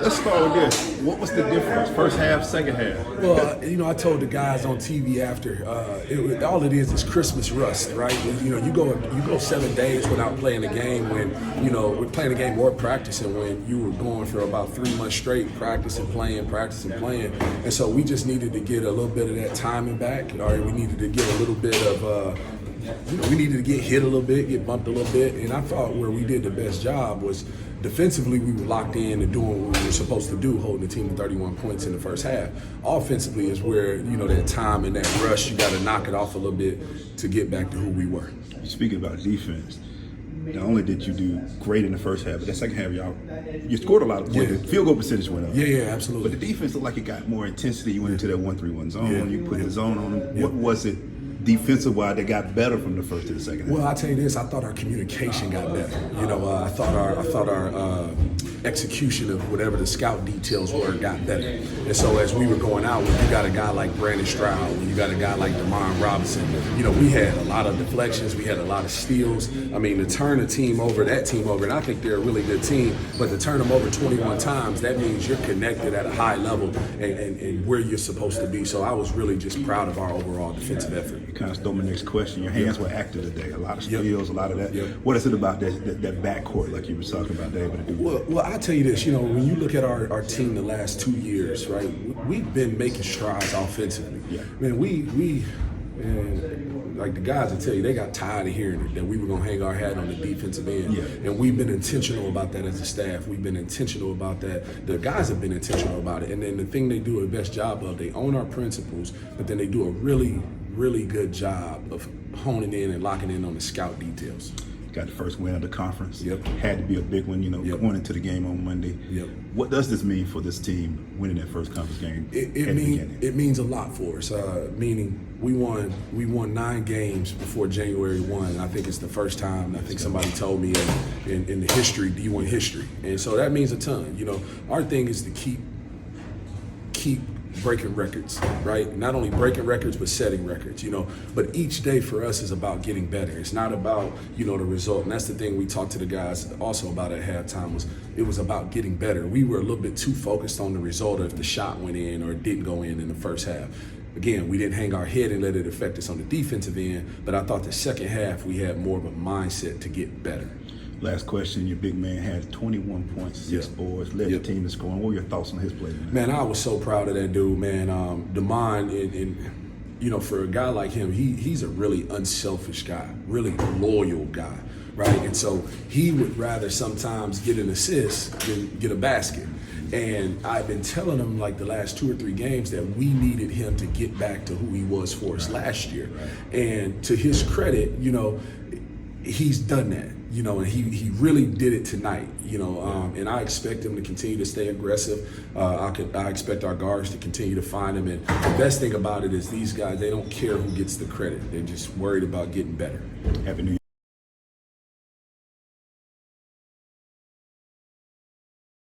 let's start with this. What was the difference? First half, second half? Well, I told the guys on TV after, all it is Christmas rust, right? You go 7 days without playing a game when, we're playing a game or practicing when you were going for about 3 months straight, practicing, playing. And so we just needed to get a little bit of that timing back, or we needed to get a little bit of, we needed to get hit a little bit, get bumped a little bit. And I thought where we did the best job was defensively, we were locked in and doing what we were supposed to do, holding the team to 31 points in the first half. Offensively is where, that time and that rush, you got to knock it off a little bit to get back to who we were. Speaking about defense, not only did you do great in the first half, but that second half, you scored a lot of points. Yeah. The field goal percentage went up. Yeah, absolutely. But the defense looked like it got more intensity. You went into that 1-3-1 zone. You put the zone on them. What was it defensive-wise that got better from the first to the second half? Well, I'll tell you this, I thought our communication got better. I thought our execution of whatever the scout details were got better. And so as we were going out, when you got a guy like Brandon Stroud, when you got a guy like Damon Robinson, we had a lot of deflections, we had a lot of steals. I mean, to turn that team over, and I think they're a really good team, but to turn them over 21 times, that means you're connected at a high level and where you're supposed to be. So I was really just proud of our overall defensive effort. You kind of stole my next question. Your hands were active today. A lot of steals, a lot of that. What is it about that backcourt, like you were talking about, David? Well, I'll tell you this. When you look at our team the last 2 years, right, we've been making strides offensively. Yeah. Man, like the guys will tell you, they got tired of hearing that we were going to hang our hat on the defensive end. Yeah. And we've been intentional about that as a staff. We've been intentional about that. The guys have been intentional about it. And then the thing they do a best job of, they own our principles, but then they do a really, really good job of honing in and locking in on the scout details. Got the first win of the conference. Yep. Had to be a big one, going into the game on Monday. Yep. What does this mean for this team winning that first conference game? It means a lot for us. Meaning we won 9 games before January 1. I think it's the first time. I think somebody told me in the history, D1 history, and so that means a ton. Our thing is to keep breaking records, right? Not only breaking records, but setting records, But each day for us is about getting better. It's not about, the result. And that's the thing we talked to the guys also about at halftime it was about getting better. We were a little bit too focused on the result of if the shot went in or didn't go in the first half. Again, we didn't hang our head and let it affect us on the defensive end, but I thought the second half we had more of a mindset to get better. Last question, your big man had 21 points, 6 boards, led the team to scoring. What were your thoughts on his play tonight? Man, I was so proud of that dude, man. Damon, and for a guy like him, he's a really unselfish guy, really loyal guy, right? And so he would rather sometimes get an assist than get a basket. And I've been telling him like the last 2 or 3 games that we needed him to get back to who he was for us last year. Right. And to his credit, he's done that. And he really did it tonight, and I expect him to continue to stay aggressive. I expect our guards to continue to find him. And the best thing about it is these guys, they don't care who gets the credit. They're just worried about getting better. Happy New Year.